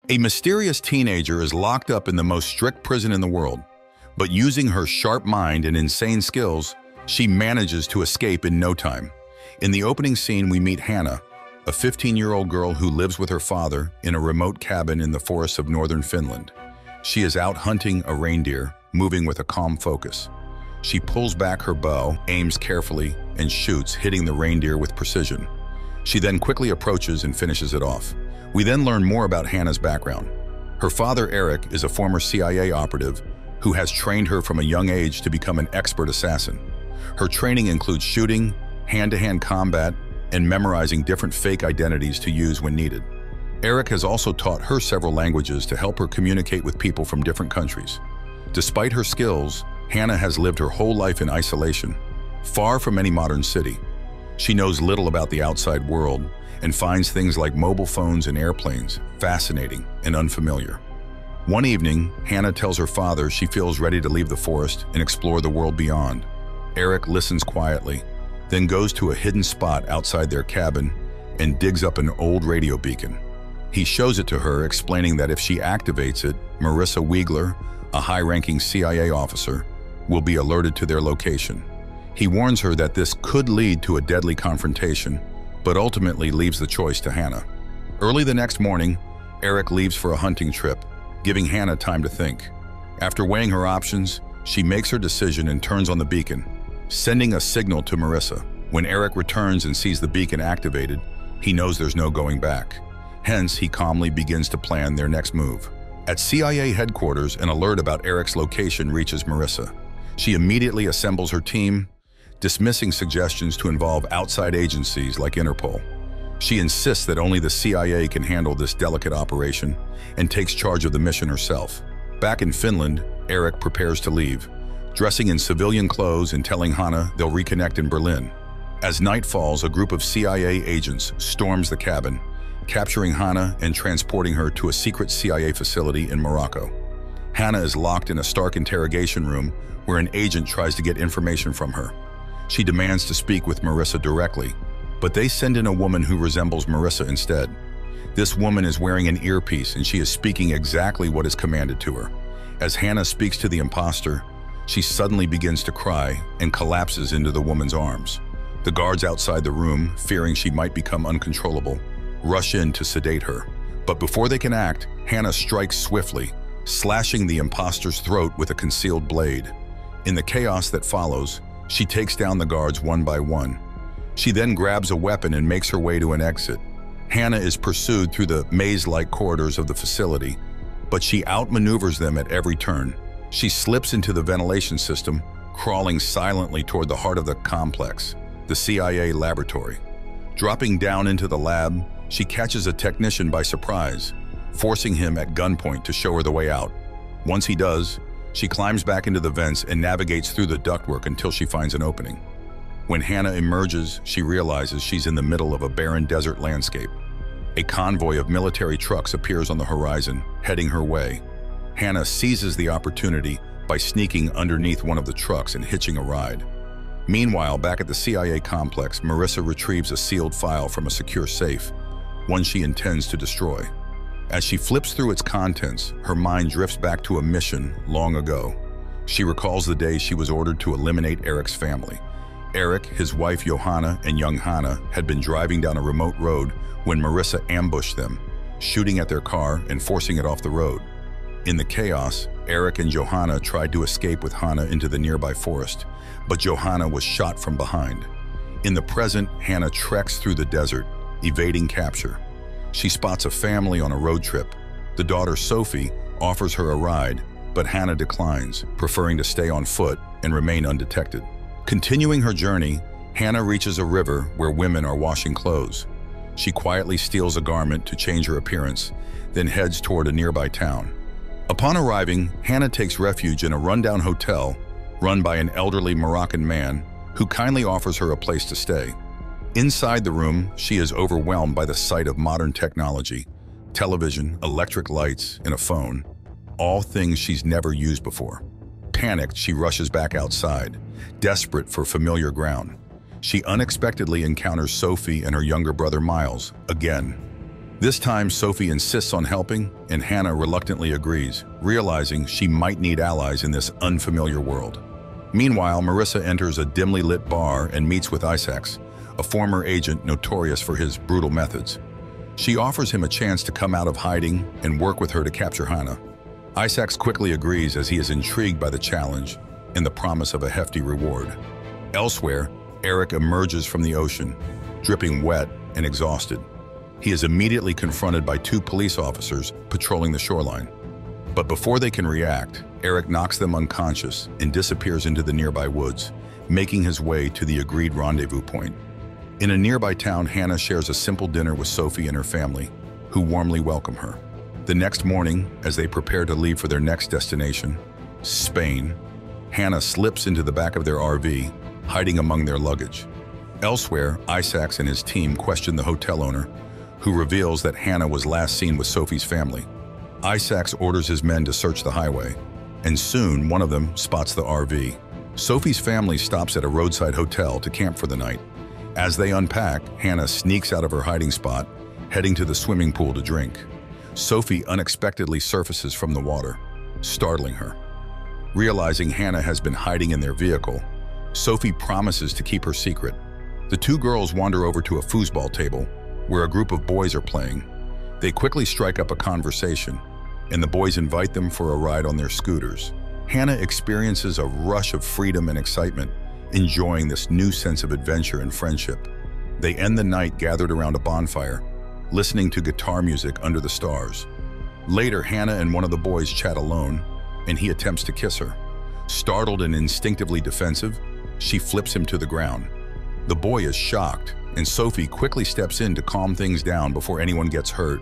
A mysterious teenager is locked up in the most strict prison in the world, but using her sharp mind and insane skills, she manages to escape in no time. In the opening scene, we meet Hannah, a 15-year-old girl who lives with her father in a remote cabin in the forests of northern Finland. She is out hunting a reindeer, moving with a calm focus. She pulls back her bow, aims carefully, and shoots, hitting the reindeer with precision. She then quickly approaches and finishes it off. We then learn more about Hannah's background. Her father, Eric, is a former CIA operative who has trained her from a young age to become an expert assassin. Her training includes shooting, hand-to-hand combat, and memorizing different fake identities to use when needed. Eric has also taught her several languages to help her communicate with people from different countries. Despite her skills, Hannah has lived her whole life in isolation, far from any modern city. She knows little about the outside world and finds things like mobile phones and airplanes fascinating and unfamiliar. One evening, Hannah tells her father she feels ready to leave the forest and explore the world beyond. Eric listens quietly, then goes to a hidden spot outside their cabin and digs up an old radio beacon. He shows it to her, explaining that if she activates it, Marissa Wiegler, a high-ranking CIA officer, will be alerted to their location. He warns her that this could lead to a deadly confrontation, but ultimately leaves the choice to Hannah. Early the next morning, Eric leaves for a hunting trip, giving Hannah time to think. After weighing her options, she makes her decision and turns on the beacon, sending a signal to Marissa. When Eric returns and sees the beacon activated, he knows there's no going back. Hence, he calmly begins to plan their next move. At CIA headquarters, an alert about Eric's location reaches Marissa. She immediately assembles her team, dismissing suggestions to involve outside agencies like Interpol. She insists that only the CIA can handle this delicate operation and takes charge of the mission herself. Back in Finland, Eric prepares to leave, dressing in civilian clothes and telling Hannah they'll reconnect in Berlin. As night falls, a group of CIA agents storms the cabin, capturing Hannah and transporting her to a secret CIA facility in Morocco. Hannah is locked in a stark interrogation room where an agent tries to get information from her. She demands to speak with Marissa directly, but they send in a woman who resembles Marissa instead. This woman is wearing an earpiece and she is speaking exactly what is commanded to her. As Hannah speaks to the imposter, she suddenly begins to cry and collapses into the woman's arms. The guards outside the room, fearing she might become uncontrollable, rush in to sedate her. But before they can act, Hannah strikes swiftly, slashing the imposter's throat with a concealed blade. In the chaos that follows, she takes down the guards one by one. She then grabs a weapon and makes her way to an exit. Hannah is pursued through the maze-like corridors of the facility, but she outmaneuvers them at every turn. She slips into the ventilation system, crawling silently toward the heart of the complex, the CIA laboratory. Dropping down into the lab, she catches a technician by surprise, forcing him at gunpoint to show her the way out. Once he does, she climbs back into the vents and navigates through the ductwork until she finds an opening. When Hannah emerges, she realizes she's in the middle of a barren desert landscape. A convoy of military trucks appears on the horizon, heading her way. Hannah seizes the opportunity by sneaking underneath one of the trucks and hitching a ride. Meanwhile, back at the CIA complex, Marissa retrieves a sealed file from a secure safe, one she intends to destroy. As she flips through its contents, her mind drifts back to a mission long ago. She recalls the day she was ordered to eliminate Eric's family. Eric, his wife Johanna, and young Hannah had been driving down a remote road when Marissa ambushed them, shooting at their car and forcing it off the road. In the chaos, Eric and Johanna tried to escape with Hannah into the nearby forest, but Johanna was shot from behind. In the present, Hannah treks through the desert, evading capture. She spots a family on a road trip. The daughter, Sophie, offers her a ride, but Hannah declines, preferring to stay on foot and remain undetected. Continuing her journey, Hannah reaches a river where women are washing clothes. She quietly steals a garment to change her appearance, then heads toward a nearby town. Upon arriving, Hannah takes refuge in a rundown hotel run by an elderly Moroccan man who kindly offers her a place to stay. Inside the room, she is overwhelmed by the sight of modern technology, television, electric lights, and a phone, all things she's never used before. Panicked, she rushes back outside, desperate for familiar ground. She unexpectedly encounters Sophie and her younger brother Miles again. This time, Sophie insists on helping, and Hannah reluctantly agrees, realizing she might need allies in this unfamiliar world. Meanwhile, Marissa enters a dimly lit bar and meets with Isaacs, a former agent notorious for his brutal methods. She offers him a chance to come out of hiding and work with her to capture Hannah. Isaacs quickly agrees as he is intrigued by the challenge and the promise of a hefty reward. Elsewhere, Eric emerges from the ocean, dripping wet and exhausted. He is immediately confronted by two police officers patrolling the shoreline. But before they can react, Eric knocks them unconscious and disappears into the nearby woods, making his way to the agreed rendezvous point. In a nearby town, Hannah shares a simple dinner with Sophie and her family, who warmly welcome her. The next morning, as they prepare to leave for their next destination, Spain, Hannah slips into the back of their RV, hiding among their luggage. Elsewhere, Isaacs and his team question the hotel owner, who reveals that Hannah was last seen with Sophie's family. Isaacs orders his men to search the highway, and soon one of them spots the RV. Sophie's family stops at a roadside hotel to camp for the night. As they unpack, Hannah sneaks out of her hiding spot, heading to the swimming pool to drink. Sophie unexpectedly surfaces from the water, startling her. Realizing Hannah has been hiding in their vehicle, Sophie promises to keep her secret. The two girls wander over to a foosball table, where a group of boys are playing. They quickly strike up a conversation, and the boys invite them for a ride on their scooters. Hannah experiences a rush of freedom and excitement, enjoying this new sense of adventure and friendship. They end the night gathered around a bonfire, listening to guitar music under the stars. Later, Hannah and one of the boys chat alone, and he attempts to kiss her. Startled and instinctively defensive, she flips him to the ground. The boy is shocked, and Sophie quickly steps in to calm things down before anyone gets hurt.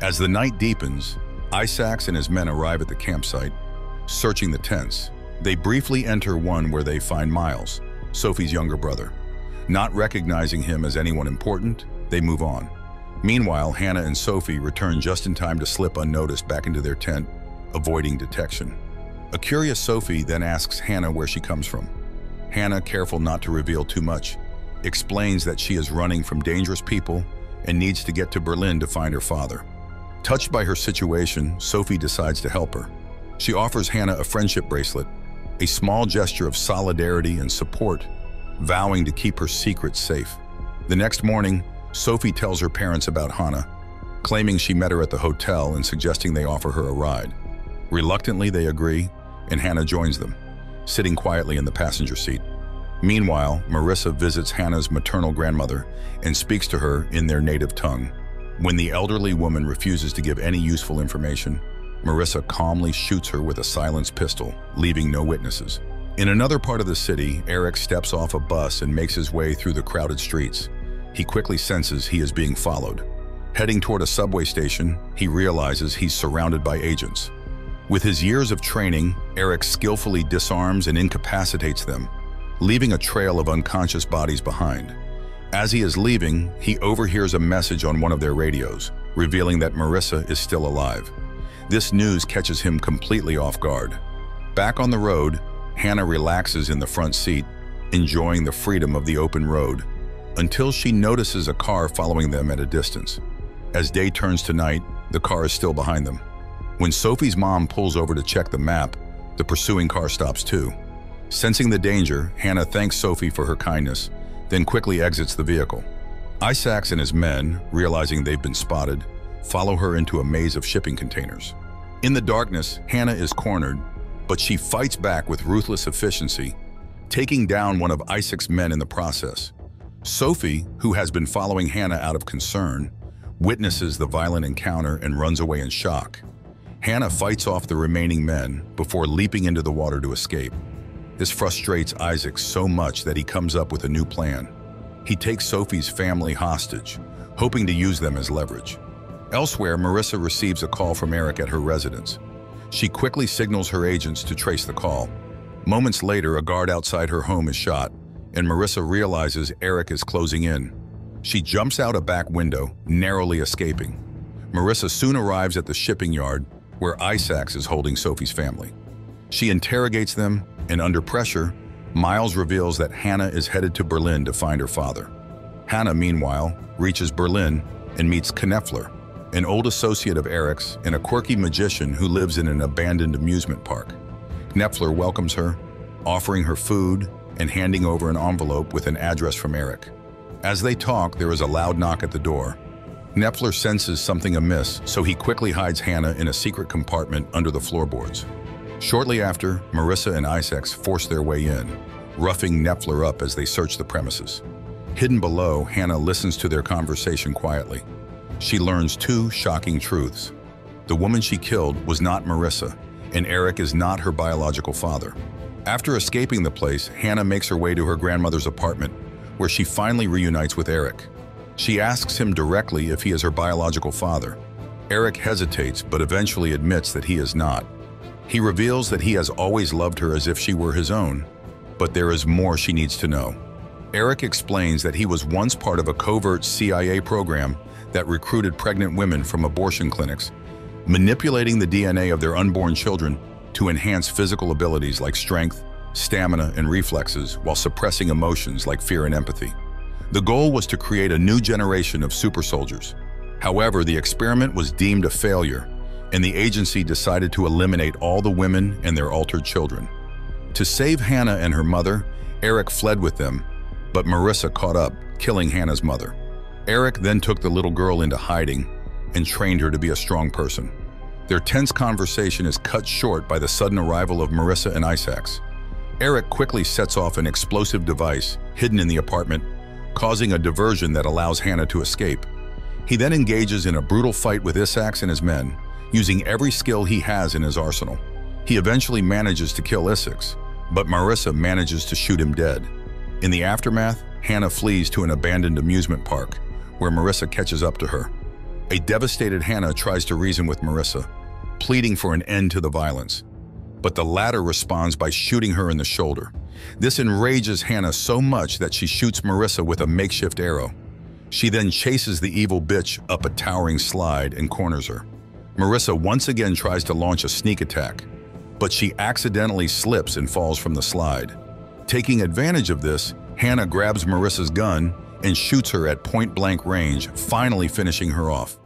As the night deepens, Isaacs and his men arrive at the campsite, searching the tents. They briefly enter one where they find Miles, Sophie's younger brother. Not recognizing him as anyone important, they move on. Meanwhile, Hannah and Sophie return just in time to slip unnoticed back into their tent, avoiding detection. A curious Sophie then asks Hannah where she comes from. Hannah, careful not to reveal too much, explains that she is running from dangerous people and needs to get to Berlin to find her father. Touched by her situation, Sophie decides to help her. She offers Hannah a friendship bracelet, a small gesture of solidarity and support, vowing to keep her secret safe. The next morning, Sophie tells her parents about Hannah, claiming she met her at the hotel and suggesting they offer her a ride. Reluctantly, they agree, and Hannah joins them, sitting quietly in the passenger seat. Meanwhile, Marissa visits Hannah's maternal grandmother and speaks to her in their native tongue. When the elderly woman refuses to give any useful information, Marissa calmly shoots her with a silenced pistol, leaving no witnesses. In another part of the city, Eric steps off a bus and makes his way through the crowded streets. He quickly senses he is being followed. Heading toward a subway station, he realizes he's surrounded by agents. With his years of training, Eric skillfully disarms and incapacitates them, leaving a trail of unconscious bodies behind. As he is leaving, he overhears a message on one of their radios, revealing that Marissa is still alive. This news catches him completely off guard. Back on the road, Hannah relaxes in the front seat, enjoying the freedom of the open road, until she notices a car following them at a distance. As day turns to night, the car is still behind them. When Sophie's mom pulls over to check the map, the pursuing car stops too. Sensing the danger, Hannah thanks Sophie for her kindness, then quickly exits the vehicle. Isaacs and his men, realizing they've been spotted, follow her into a maze of shipping containers. In the darkness, Hannah is cornered, but she fights back with ruthless efficiency, taking down one of Isaac's men in the process. Sophie, who has been following Hannah out of concern, witnesses the violent encounter and runs away in shock. Hannah fights off the remaining men before leaping into the water to escape. This frustrates Isaac so much that he comes up with a new plan. He takes Sophie's family hostage, hoping to use them as leverage. Elsewhere, Marissa receives a call from Eric at her residence. She quickly signals her agents to trace the call. Moments later, a guard outside her home is shot, and Marissa realizes Eric is closing in. She jumps out a back window, narrowly escaping. Marissa soon arrives at the shipping yard, where Isaacs is holding Sophie's family. She interrogates them, and under pressure, Miles reveals that Hannah is headed to Berlin to find her father. Hannah, meanwhile, reaches Berlin and meets Kneffler, an old associate of Eric's and a quirky magician who lives in an abandoned amusement park. Knepfler welcomes her, offering her food and handing over an envelope with an address from Eric. As they talk, there is a loud knock at the door. Knepfler senses something amiss, so he quickly hides Hannah in a secret compartment under the floorboards. Shortly after, Marissa and Isaacs force their way in, roughing Knepfler up as they search the premises. Hidden below, Hannah listens to their conversation quietly. She learns two shocking truths. The woman she killed was not Marissa, and Eric is not her biological father. After escaping the place, Hannah makes her way to her grandmother's apartment, where she finally reunites with Eric. She asks him directly if he is her biological father. Eric hesitates, but eventually admits that he is not. He reveals that he has always loved her as if she were his own, but there is more she needs to know. Eric explains that he was once part of a covert CIA program that recruited pregnant women from abortion clinics, manipulating the DNA of their unborn children to enhance physical abilities like strength, stamina, and reflexes while suppressing emotions like fear and empathy. The goal was to create a new generation of super soldiers. However, the experiment was deemed a failure, and the agency decided to eliminate all the women and their altered children. To save Hannah and her mother, Eric fled with them, but Marissa caught up, killing Hannah's mother. Eric then took the little girl into hiding and trained her to be a strong person. Their tense conversation is cut short by the sudden arrival of Marissa and Isaacs. Eric quickly sets off an explosive device hidden in the apartment, causing a diversion that allows Hannah to escape. He then engages in a brutal fight with Isaacs and his men, using every skill he has in his arsenal. He eventually manages to kill Isaacs, but Marissa manages to shoot him dead. In the aftermath, Hannah flees to an abandoned amusement park, where Marissa catches up to her. A devastated Hannah tries to reason with Marissa, pleading for an end to the violence. But the latter responds by shooting her in the shoulder. This enrages Hannah so much that she shoots Marissa with a makeshift arrow. She then chases the evil bitch up a towering slide and corners her. Marissa once again tries to launch a sneak attack, but she accidentally slips and falls from the slide. Taking advantage of this, Hannah grabs Marissa's gun and shoots her at point-blank range, finally finishing her off.